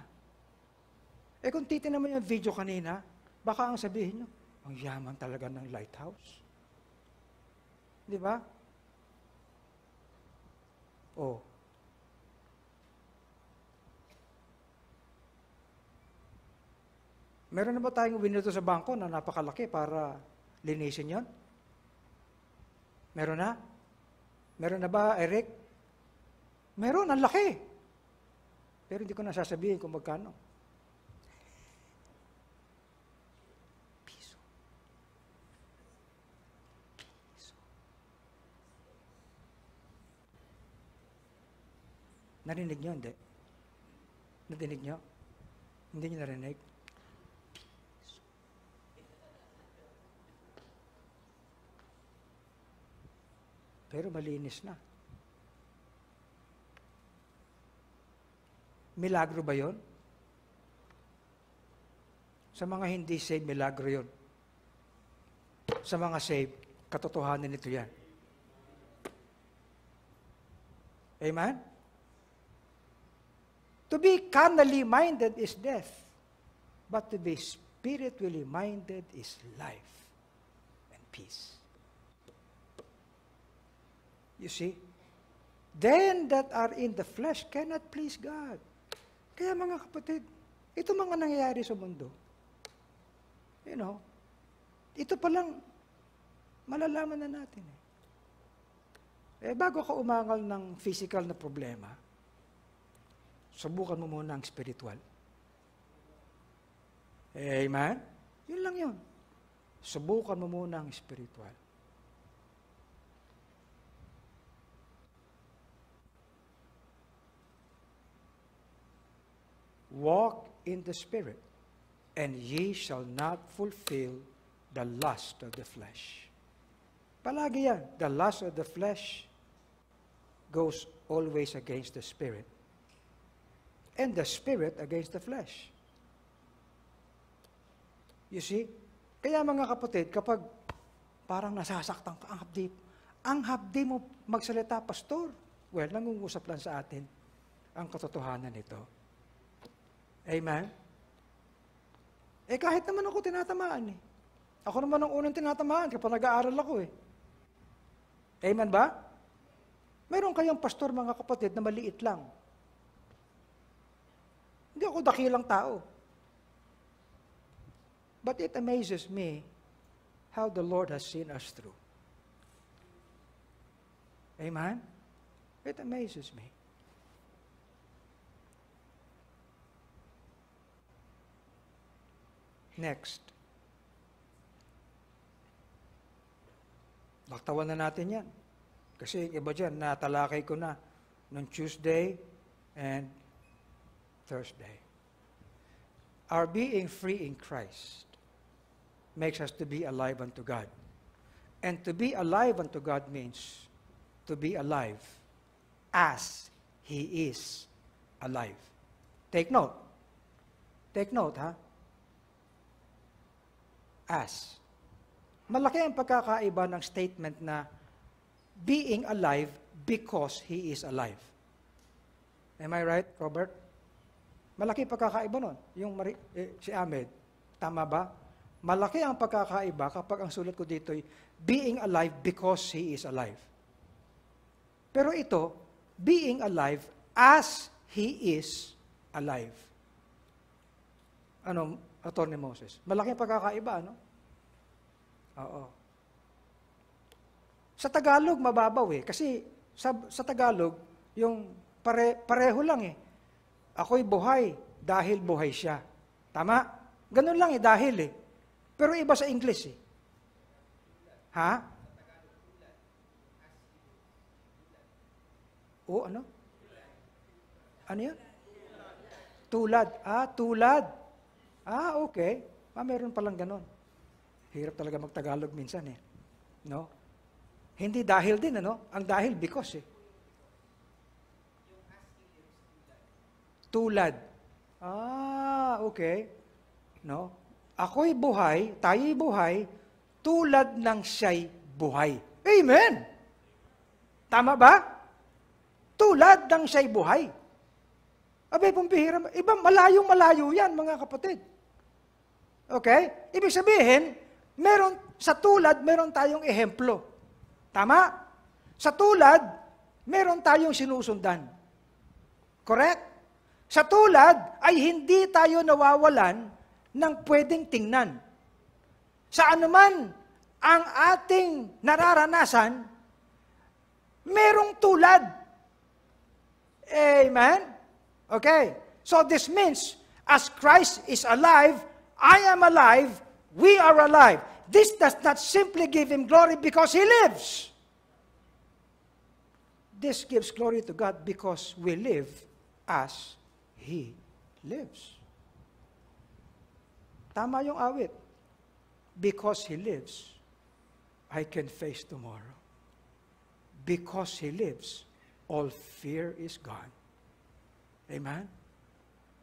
Eh kung titignan mo yung video kanina, baka ang sabihin nyo, ang yaman talaga ng lighthouse. Di ba? Oh. Meron na ba tayong window sa bangko na napakalaki para linisin yon? Meron na? Meron na ba, Eric? Meron, ang laki. Pero hindi ko nasasabihin kung magkano. Piso. Narinig nyo, hindi? Nadinig nyo? Hindi nyo narinig? Pero malinis na. Milagro ba yon? Sa mga hindi saved, milagro yon. Sa mga saved, katotohanan nito yan. Amen? To be carnally minded is death, but to be spiritually minded is life and peace. You see? Then that are in the flesh cannot please God. Kaya mga kapatid, ito mga nangyayari sa mundo. You know, ito palang malalaman na natin. Bago ka umangal ng physical na problema, subukan mo muna ang spiritual. Amen? Yun lang yun. Subukan mo muna ang spiritual. Walk in the Spirit, and ye shall not fulfill the lust of the flesh. Palagi yan. The lust of the flesh goes always against the Spirit. And the Spirit against the flesh. You see? Kaya mga kapatid, kapag parang nasasaktan ka, ang hapdi mo magsalita, pastor, well, nangungusap lang sa atin ang katotohanan nito. Amen? Kahit naman ako tinatamaan eh. Ako naman ang unang tinatamaan kapag nag-aaral ako eh. Amen ba? Meron kayong pastor mga kapatid na maliit lang. Hindi ako dakilang tao. But it amazes me how the Lord has seen us through. Amen? It amazes me. Next. Baktawan na natin yan. Kasi iba dyan, natalakay ko na noong Tuesday and Thursday. Our being free in Christ makes us to be alive unto God. And to be alive unto God means to be alive as He is alive. Take note. Take note, ha? As. Malaki ang pagkakaiba ng statement na being alive because He is alive. Am I right, Robert? Malaki pagkakaiba nun. Yung si Ahmed, tama ba? Malaki ang pagkakaiba kapag ang sulat ko dito ay being alive because He is alive. Pero ito, being alive as He is alive. Ano, Attorney Moses? Malaki ang pagkakaiba, ano? Oo. Sa Tagalog, mababaw eh. Kasi sa Tagalog, yung pareho lang eh. Ako'y buhay dahil buhay siya. Tama? Ganun lang eh, dahil eh. Pero iba sa English eh. Ha? O ano? Ano yan? Tulad. Tulad. Okay. Meron palang ganun. Hirap talaga magtagalog minsan eh. No? Hindi dahil din, ano? Ang dahil because eh. Tulad. Okay. No? Ako'y buhay, tayo'y buhay, tulad ng siya'y buhay. Amen! Tama ba? Tulad ng siya'y buhay. Abay, pumpihira. Iba, malayong-malayo yan, mga kapatid. Okay? Ibig sabihin, sa tulad, meron tayong ehemplo. Tama? Sa tulad, meron tayong sinusundan. Correct? Sa tulad, ay hindi tayo nawawalan ng pwedeng tingnan. Sa anuman ang ating nararanasan, merong tulad. Amen? Okay. So this means, as Christ is alive, I am alive, we are alive. This does not simply give Him glory because He lives. This gives glory to God because we live as He lives. Tama yung awit. Because He lives, I can face tomorrow. Because He lives, all fear is gone. Amen?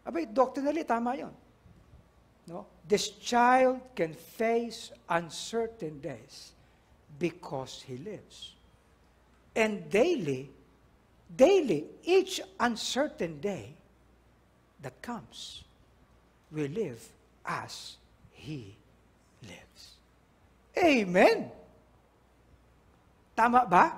Abay, doctrinally, tama yun. No? This child can face uncertain days because he lives. And daily, each uncertain day that comes, we live as He lives. Amen! Tama ba?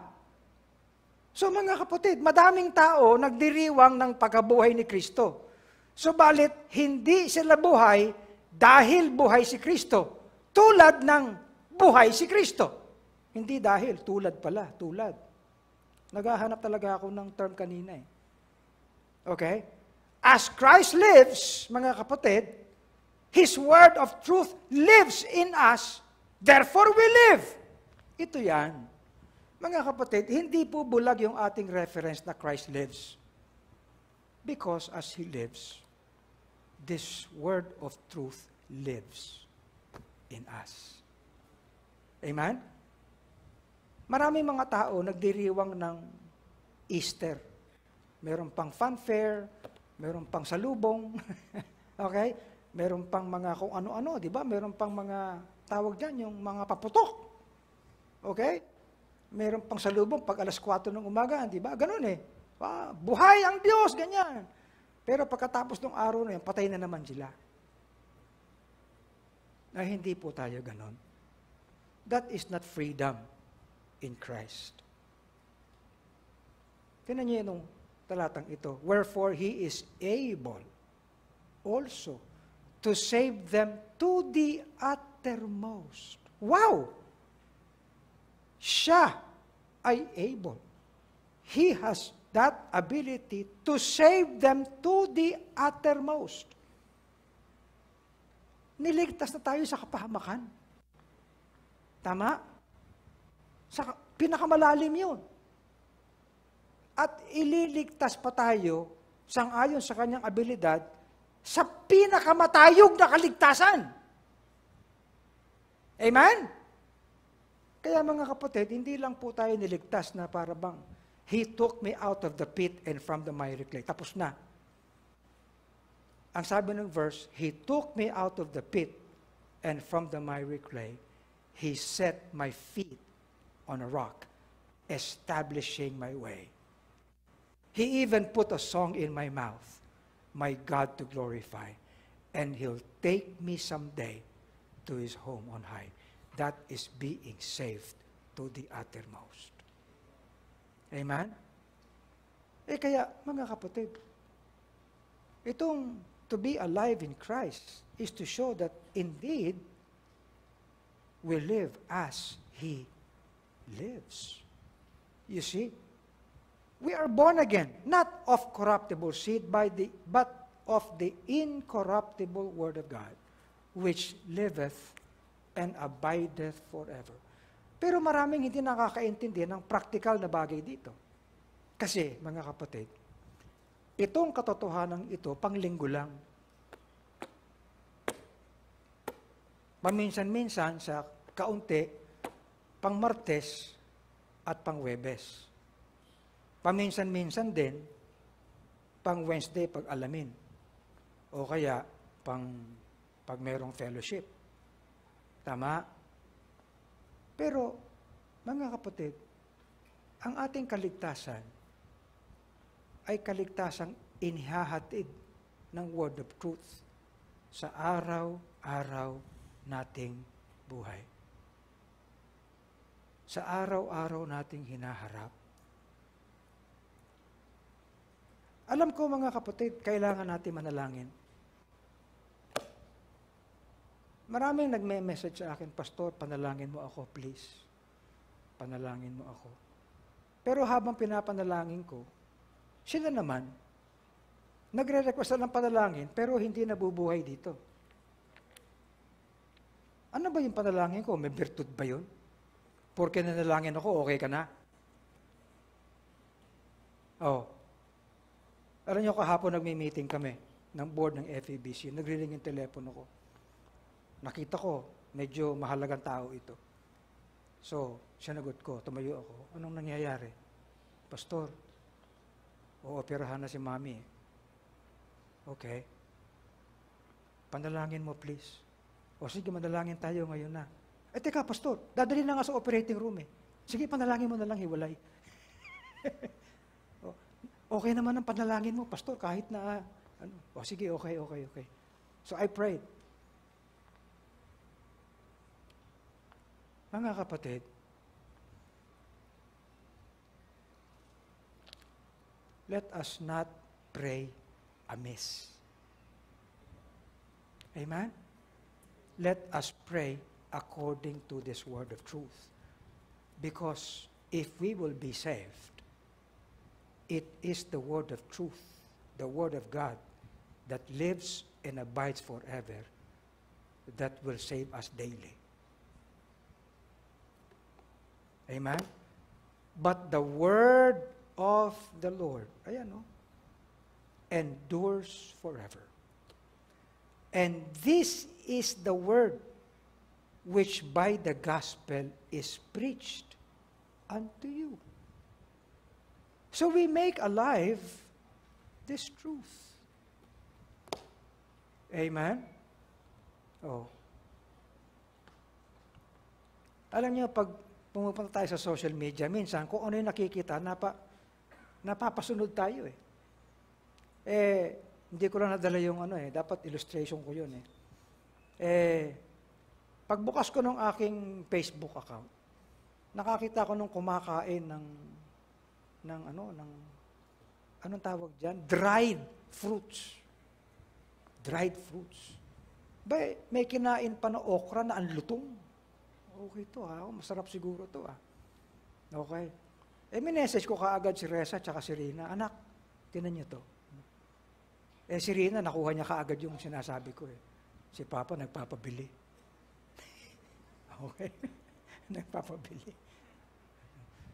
So mga kapatid, madaming tao nagdiriwang ng pagkabuhay ni Kristo. Subalit, hindi sila buhay dahil buhay si Kristo. Tulad ng buhay si Kristo. Hindi dahil, tulad pala, tulad. Naghahanap talaga ako ng term kanina eh. Okay? As Christ lives, mga kapatid, His word of truth lives in us, therefore we live. Ito yan. Mga kapatid, hindi po bulag yung ating reference na Christ lives. Because as He lives, this word of truth lives in us. Amen? Maraming mga tao nagdiriwang ng Easter. Meron pang fanfare, meron pang salubong, okay? Meron pang mga kung ano-ano, di ba? Meron pang mga tawag dyan, yung mga paputok. Okay? Meron pang salubong pag alas 4 ng umaga, di ba? Ganun eh. Buhay ang Diyos, ganyan. Pero pagkatapos ng araw na yun, patay na naman sila. Na hindi po tayo ganun. That is not freedom in Christ. Tingnan niyo yung talatang ito. Wherefore He is able also to save them to the uttermost. Wow! Siya ay able. He has that ability to save them to the uttermost. Niligtas na tayo sa kapahamakan. Tama? Pinakamalalim yun. At ililigtas pa tayo, sangayon sa kanyang abilidad, sa pinakamatayog na kaligtasan. Amen? Kaya mga kapatid, hindi lang po tayo niligtas na para bang, He took me out of the pit and from the miry clay. Tapos na. Ang sabi ng verse, He took me out of the pit and from the miry clay. He set my feet on a rock, establishing my way. He even put a song in my mouth, my God to glorify. And He'll take me someday to His home on high. That is being saved to the uttermost. Amen? Kaya, mga kapatid, itong to be alive in Christ is to show that indeed, we live as He lives. You see? We are born again, not of corruptible seed, but of the incorruptible Word of God, which liveth and abideth forever. Pero maraming hindi nakakaintindi ng practical na bagay dito. Kasi, mga kapatid, itong katotohanan ito, panglinggo lang. Paminsan-minsan sa kaunti, pang Martes at pang Webes. Paminsan-minsan din, pang Wednesday pag alamin. O kaya, pag merong fellowship. Tama? Pero, mga kapatid, ang ating kaligtasan ay kaligtasang inihahatid ng word of truth sa araw-araw nating buhay. Sa araw-araw nating hinaharap. Alam ko mga kapatid, kailangan natin manalangin. Maraming nagme-message sa akin, Pastor, panalangin mo ako, please. Panalangin mo ako. Pero habang pinapanalangin ko, sila naman, nagre-request ng panalangin, pero hindi nabubuhay dito. Ano ba yung panalangin ko? May virtud ba yun? Porque nanalangin ako, okay ka na? Oh. Alam niyo, kahapon nagmi-meeting kami ng board ng FEBC. Nagriring yung telepono ko. Nakita ko, medyo mahalagang tao ito. So, sinagot ko, tumayo ako. Anong nangyayari? Pastor, ooperahan na si Mami. Okay. Panalangin mo, please. O sige, manalangin tayo ngayon na. Teka, Pastor, dadali na nga sa operating room eh. Sige, panalangin mo na lang, hiwalay. Okay naman ang panalangin mo, Pastor, kahit na, sige, okay. So I prayed. Mga kapatid, let us not pray amiss. Amen? Let us pray according to this word of truth. Because if we will be saved, it is the word of truth, the word of God, that lives and abides forever, that will save us daily. Amen? But the word of the Lord, endures forever. And this is the word which by the gospel is preached unto you. So we make alive this truth. Amen? Oh. Alam niyo, pag pumupunta tayo sa social media, minsan, kung ano yung nakikita, napapasunod tayo eh. Hindi ko lang nadala yung dapat illustration ko yun eh. Pagbukas ko ng aking Facebook account, nakakita ko nung kumakain anong tawag dyan? Dried fruits. Dried fruits. May kinain pa na okra na ang lutong. Okay to masarap siguro to Okay. May message ko kaagad si Reza at si Rina, anak, tinan niyo to. Si Rina, nakuha niya kaagad yung sinasabi ko Si Papa nagpapabili. Okay? Nagpapabili.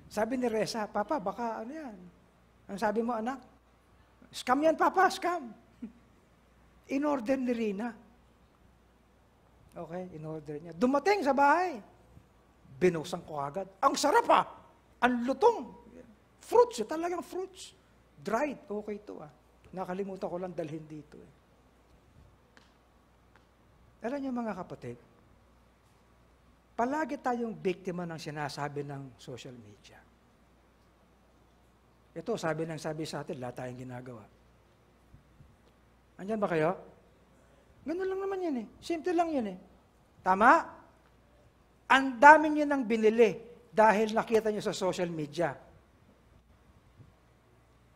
Sabi ni Reza, Papa, baka ano yan? Ang sabi mo, anak? Scam yan, Papa, scam. In-order ni Rina. Okay, in-order niya. Dumating sa bahay. Binuksan ko agad. Ang sarap Ang lutong. Fruits, talagang fruits. Dried, okay ito Nakalimutan ko lang dalhin dito Alam niyo mga kapatid, palagi tayong biktima ng sinasabi ng social media. Ito, sabi sa atin, lahat tayong ginagawa. Andyan ba kayo? Ganun lang naman yan Simple lang yan Tama? Ang dami nyo nang binili dahil nakita nyo sa social media.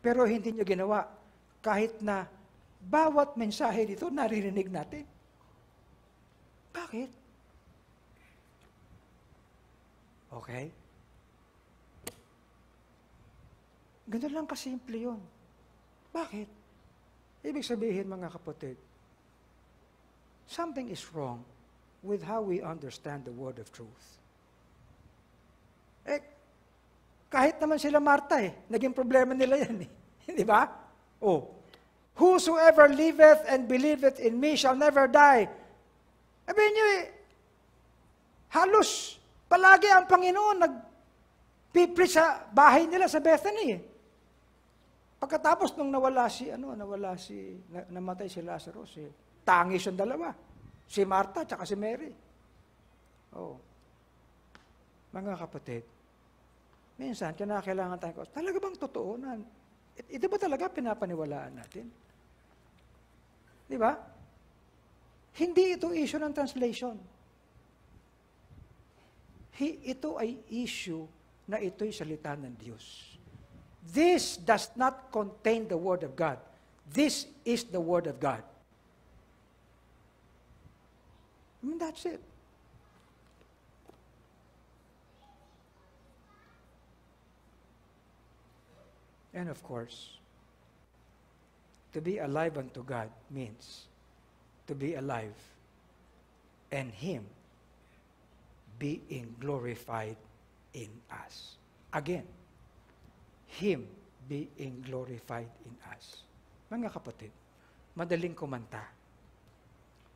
Pero hindi nyo ginawa kahit na bawat mensahe dito naririnig natin. Bakit? Okay? Ganun lang kasimple yun. Bakit? Ibig sabihin mga kapatid, something is wrong with how we understand the word of truth. Kahit naman sila Marta naging problema nila yan Di ba? Whosoever liveth and believeth in me shall never die. Sabihin nyo halos palagi ang Panginoon nagpipri sa bahay nila sa Bethany Pagkatapos nung namatay si Lazarus tangis yung dalawa. Si Martha at si Mary. Mga kapatid, minsan kinakailangan tayo, talaga bang totoo na? Ito ba talaga pinapaniwalaan natin? Di ba? Hindi ito issue ng translation. Ito ay issue na ito'y salita ng Diyos. This does not contain the Word of God. This is the Word of God. That's it. And of course, to be alive unto God means to be alive and Him being glorified in us. Again, Him being glorified in us. Mga kapatid, madaling kumanta.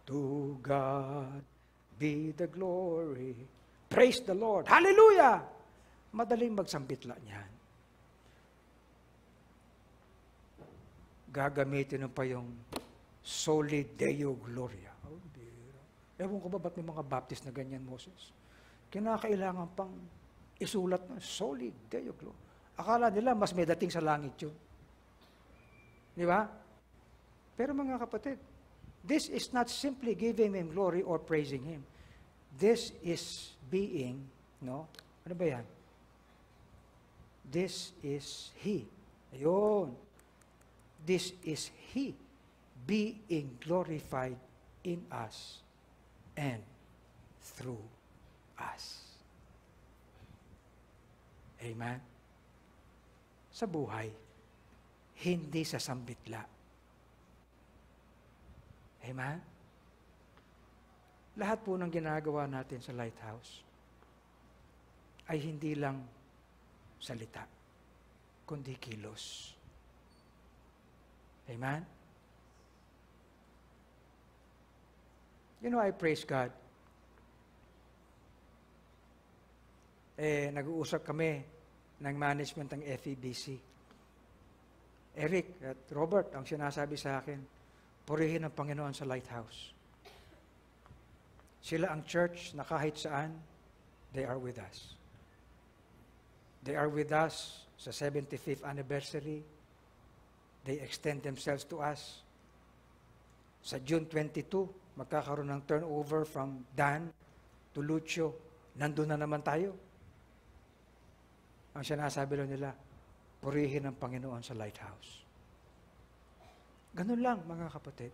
To God be the glory. Praise the Lord. Hallelujah! Madaling magsambitla niyan. Gagamitin pa yung Soli Deo Gloria. Ewan ko ba ba't may mga Baptist na ganyan, Moses? Kinakailangan pang isulat ng Soli Deo Gloria. Akala nila mas may dating sa langit yun. Di ba? Pero mga kapatid, this is not simply giving Him glory or praising Him. This is being, ano ba yan? This is He. Ayun. This is He being glorified in us and through us. Amen? Sa buhay, hindi sa sambitla. Amen? Lahat po ng ginagawa natin sa Lighthouse ay hindi lang salita, kundi kilos. Amen? I praise God. Nag-uusap kami ng management ng FEBC. Eric at Robert, ang sinasabi sa akin, purihin ang Panginoon sa Lighthouse. Sila ang church na kahit saan, they are with us. They are with us sa 75th anniversary. They extend themselves to us. Sa June 22, magkakaroon ng turnover from Dan to Lucio. Nandun na naman tayo. Ang sinasabi lang nila, purihin ang Panginoon sa Lighthouse. Ganun lang, mga kapatid.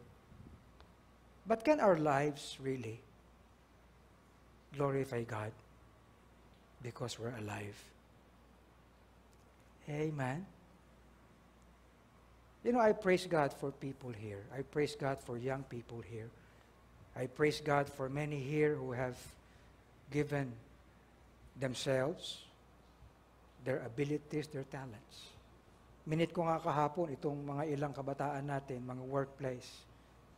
But can our lives really glorify God because we're alive? Amen? I praise God for people here. I praise God for young people here. I praise God for many here who have given themselves, their abilities, their talents. Minute ko nga kahapon itong mga ilang kabataan natin, mga workplace.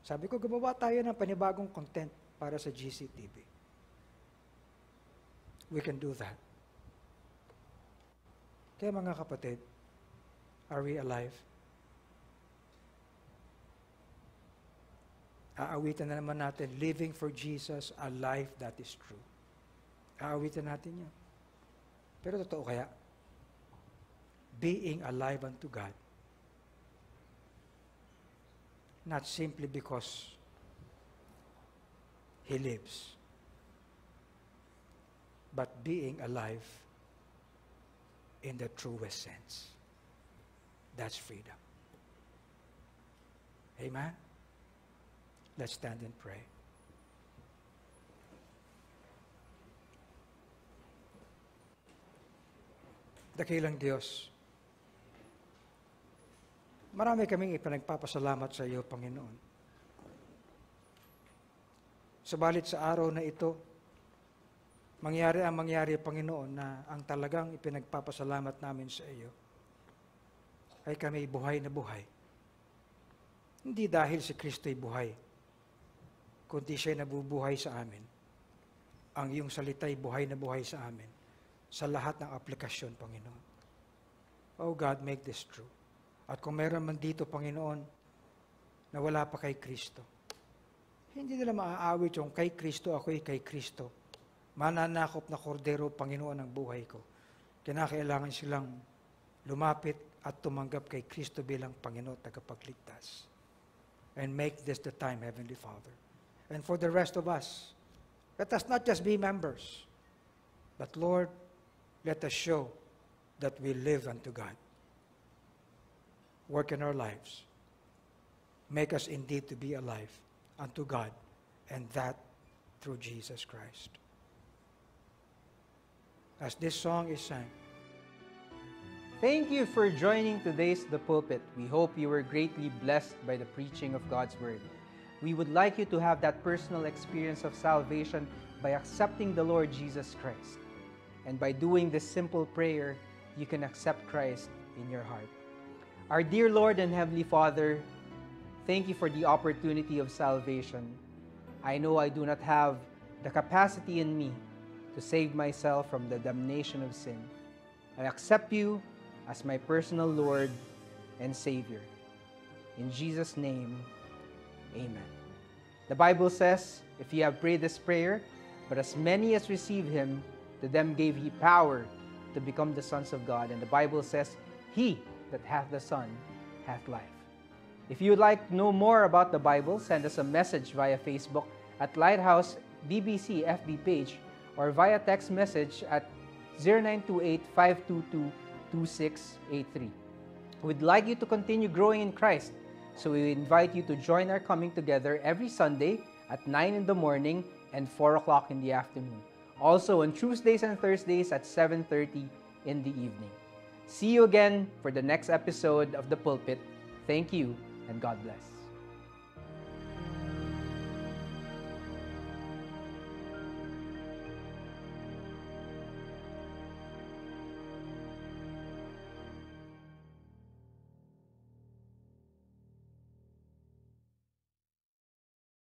Sabi ko, gumawa tayo ng panibagong content para sa GCTV. We can do that. Kaya mga kapatid, are we alive? Aawitan na naman natin, living for Jesus, a life that is true. Aawitan natin yun. Pero totoo kaya, being alive unto God, not simply because He lives, but being alive in the truest sense. That's freedom. Amen? Let's stand and pray. Dakilang Diyos, marami kaming ipinagpapasalamat sa iyo, Panginoon. Subalit sa araw na ito, mangyari ang mangyari, Panginoon, na ang talagang ipinagpapasalamat namin sa iyo ay kami buhay na buhay. Hindi dahil si Kristo'y buhay, kundi siya'y nabubuhay sa amin. Ang iyong salita'y buhay na buhay sa amin sa lahat ng aplikasyon, Panginoon. Oh God, make this true. At kung meron man dito, Panginoon, na wala pa kay Kristo, hindi nila maaawit yung kay Kristo, ako'y kay Kristo. Mananakop na kordero, Panginoon, ang buhay ko. Kinakailangan silang lumapit at tumanggap kay Kristo bilang Panginoon at tagapagligtas. And make this the time, Heavenly Father. And for the rest of us, let us not just be members, but Lord, let us show that we live unto God. Work in our lives. Make us indeed to be alive unto God, and that through Jesus Christ. As this song is sung, Thank you for joining today's The Pulpit. We hope you were greatly blessed by the preaching of God's Word. We would like you to have that personal experience of salvation by accepting the Lord Jesus Christ. And by doing this simple prayer, you can accept Christ in your heart. Our dear Lord and Heavenly Father, thank you for the opportunity of salvation. I know I do not have the capacity in me to save myself from the damnation of sin. I accept you as my personal Lord and Savior. In Jesus' name, amen. The Bible says, if you have prayed this prayer, but as many as receive Him, to them gave He power to become the sons of God. And the Bible says, He that hath the Son hath life. If you would like to know more about the Bible, send us a message via Facebook at Lighthouse BBC FB page or via text message at 0928-522-2683. We'd like you to continue growing in Christ, so we invite you to join our coming together every Sunday at 9 in the morning and 4 o'clock in the afternoon. Also on Tuesdays and Thursdays at 7:30 in the evening. See you again for the next episode of The Pulpit. Thank you and God bless.